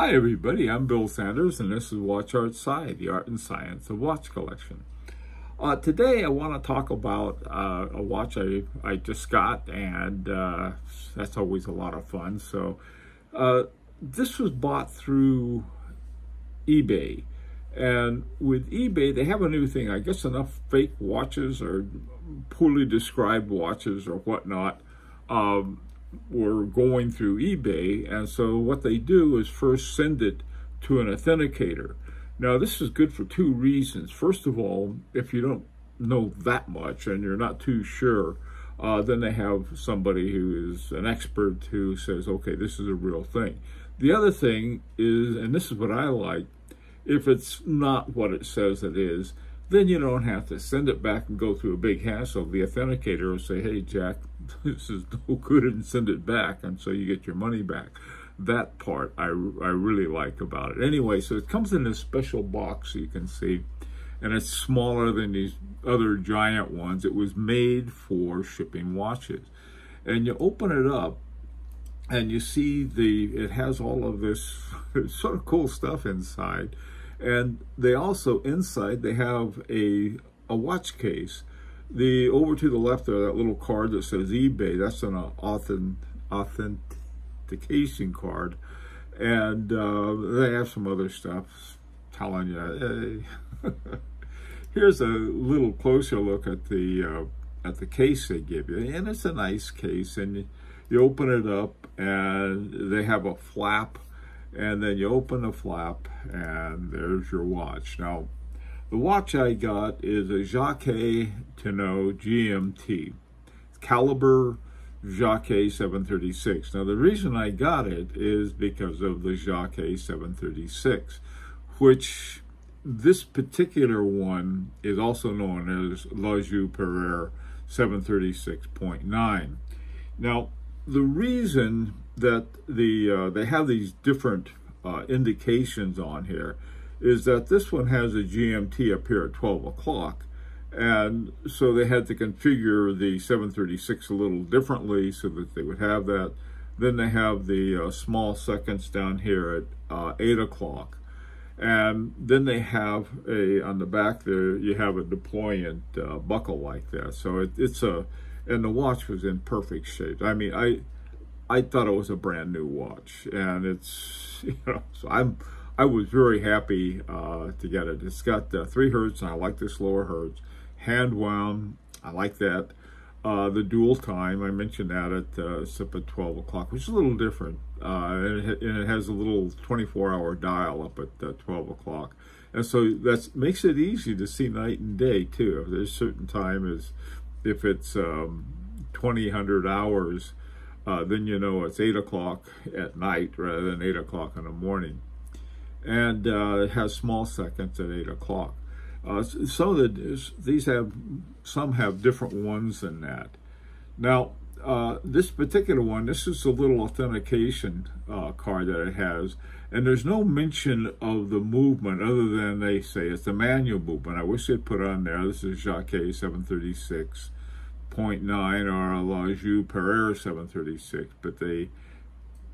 Hi everybody, I'm Bill Sanders and this is Watch Art Sci, the art and science of watch collection. Today I want to talk about a watch I just got, and that's always a lot of fun. So this was bought through eBay, and with eBay they have a new thing. I guess enough fake watches or poorly described watches or whatnot were going through eBay, and so what they do is first send it to an authenticator. Now this is good for two reasons. First of all, if you don't know that much and you're not too sure, then they have somebody who is an expert who says, okay, this is a real thing. The other thing is, and this is what I like, if it's not what it says it is, then you don't have to send it back and go through a big hassle. The authenticator will say, hey, Jack, this is no good, and send it back, and so you get your money back. That part I really like about it. Anyway, so it comes in this special box, you can see, and it's smaller than these other giant ones. It was made for shipping watches. And you open it up, and you see it has all of this sort of cool stuff inside. And they also, inside, they have a watch case. Over to the left there, that little card that says eBay, that's an authentication card. And they have some other stuff telling you, hey. Here's a little closer look at the case they give you. And it's a nice case, and you open it up, and they have a flap. And then you open the flap, and there's your watch. Now, the watch I got is a Jaquets GMT, caliber Jaquets 736. Now, the reason I got it is because of the Jaquets 736, which this particular one is also known as Jaquets 736.9. Now, the reason that they have these different indications on here is that this one has a GMT up here at 12 o'clock, and so they had to configure the 736 a little differently so that they would have that. Then they have the small seconds down here at 8 o'clock, and then they have on the back there you have a deployant buckle like that. So and the watch was in perfect shape. I mean, I thought it was a brand new watch, and it's, so I was very happy to get it. It's got 3 hertz, and I like this lower hertz. Hand wound, I like that. The dual time, I mentioned that it's up at 12 o'clock, which is a little different. And it has a little 24-hour dial up at 12 o'clock. And so that makes it easy to see night and day too. There's certain time if it's 2000 hours, then you know it's 8 o'clock at night rather than 8 o'clock in the morning. And it has small seconds at 8 o'clock. So that some have different ones than that. Now, this particular one, this is a little authentication card that it has, and there's no mention of the movement other than they say it's a manual movement. I wish they'd put on there, this is Jaquets 736.9 or Jaquets 736, but they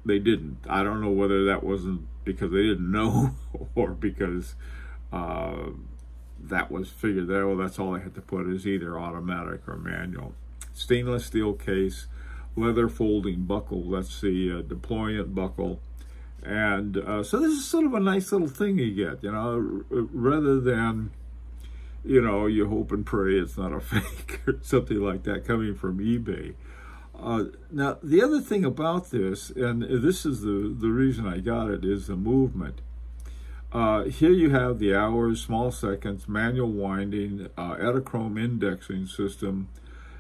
didn't. I don't know whether that wasn't because they didn't know or because that was figured out. Well, that's all I had to put is either automatic or manual. Stainless steel case, leather folding buckle. That's the deployant buckle. And so this is sort of a nice little thing you get, rather than, you hope and pray it's not a fake or something like that coming from eBay. Now, the other thing about this, and this is the reason I got it, is the movement. Here you have the hours, small seconds, manual winding, Adachrome indexing system,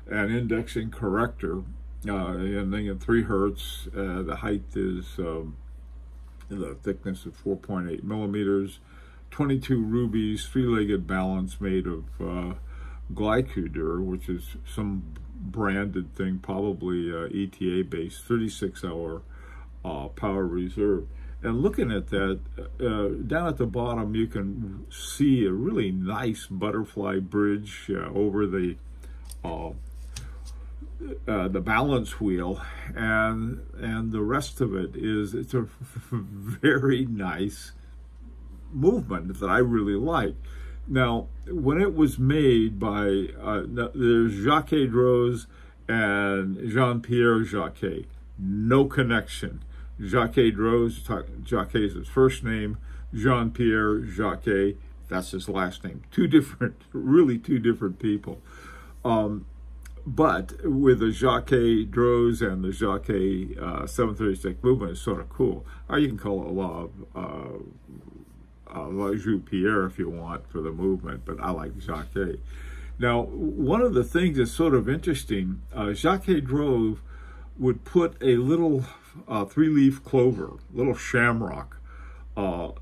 and indexing corrector, and then at 3 hertz. The height is the thickness of 4.8 millimeters, 22 rubies, 3-legged balance made of glycodur, which is some branded thing, probably ETA based, 36-hour power reserve. And looking at that, down at the bottom, you can see a really nice butterfly bridge over the the balance wheel, and the rest of it is, it's a very nice movement that I really like. Now, when it was made by, there's Jaquets and Jean-Pierre Jaquet, no connection. Jaquets, Jaquets is his first name, Jean-Pierre Jaquet, that's his last name. Really two different people. But with the Jaquets and the Jaquet 736 movement, it's sort of cool. Or you can call it La Pierre if you want for the movement, but I like Jaquet. Now, one of the things that's sort of interesting, Jaquets would put a little three-leaf clover, little shamrock,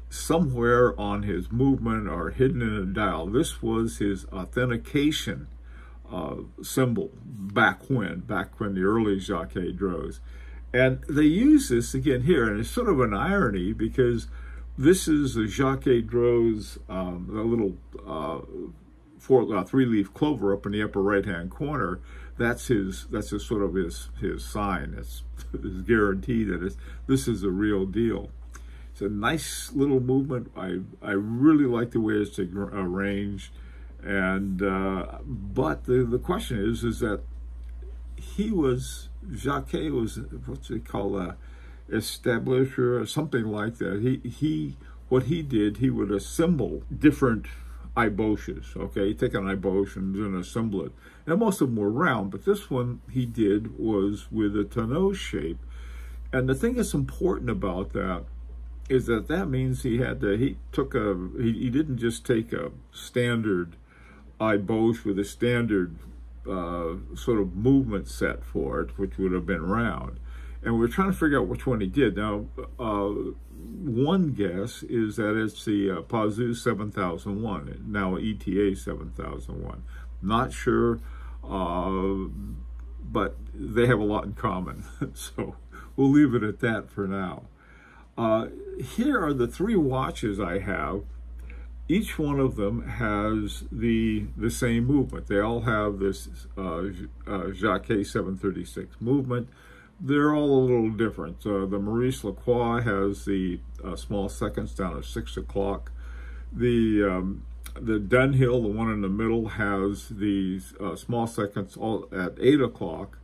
somewhere on his movement or hidden in a dial. This was his authentication symbol back when the early Jaquets draws. And they use this again here, and it's sort of an irony because this is a Jaquets draws, a little three-leaf clover up in the upper right-hand corner. That's his sort of his sign. It's guarantee that this is a real deal. It's a nice little movement. I really like the way it's arranged. And but the question is that Jaquets was, what's it called, a establisher or something like that. What he did, he would assemble different iboshes. Okay, he'd take an ibosh and assemble it. And most of them were round, but this one he did was with a tonneau shape. And the thing that's important about that is that means he didn't just take a standard ibosh with a standard sort of movement set for it, which would have been round. And we're trying to figure out which one he did. Now, one guess is that it's the Pazoo 7001, now ETA 7001. Not sure, but they have a lot in common. So we'll leave it at that for now. Here are the three watches I have. Each one of them has the same movement. They all have this Jaquets 736 movement. They're all a little different. The Maurice Lacroix has the small seconds down at 6 o'clock. The Dunhill, the one in the middle, has the small seconds all at 8 o'clock.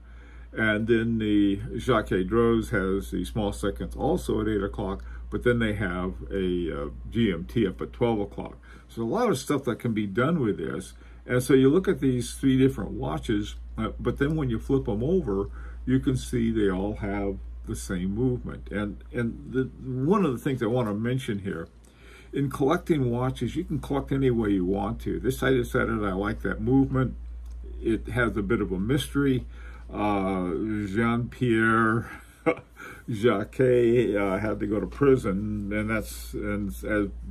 And then the Jaquets Droz has the small seconds also at 8 o'clock, but then they have a GMT up at 12 o'clock. So a lot of stuff that can be done with this. And so you look at these three different watches, but then when you flip them over, you can see they all have the same movement. And one of the things I want to mention here, in collecting watches, you can collect any way you want to. This I decided I like that movement. It has a bit of a mystery. Jean-Pierre Jaquet had to go to prison, and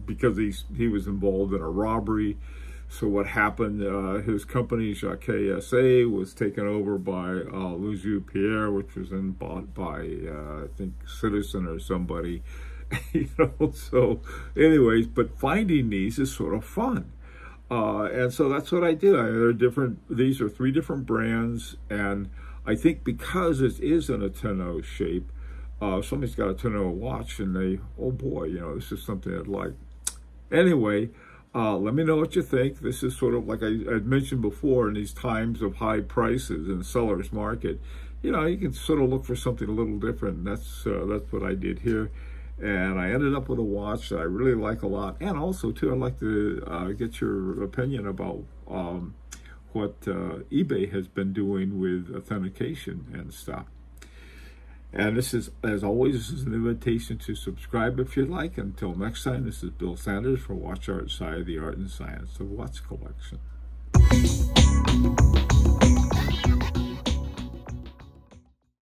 because he was involved in a robbery. So what happened? His company Jaquets SA was taken over by Le Pierre, which was then bought by I think Citizen or somebody. So anyways, but finding these is sort of fun. And so that's what I did. These are three different brands, and I think because it is in a tonneau shape, somebody's got a tonneau watch and oh boy, this is something I'd like. Anyway, let me know what you think. This is sort of like I mentioned before, in these times of high prices in the seller's market, you can sort of look for something a little different. That's what I did here. And I ended up with a watch that I really like a lot. And also, too, I'd like to get your opinion about what eBay has been doing with authentication and stuff. And this is, as always, this is an invitation to subscribe if you'd like. Until next time, this is Bill Sanders for Watch Art Side, the Art and Science of Watch Collection.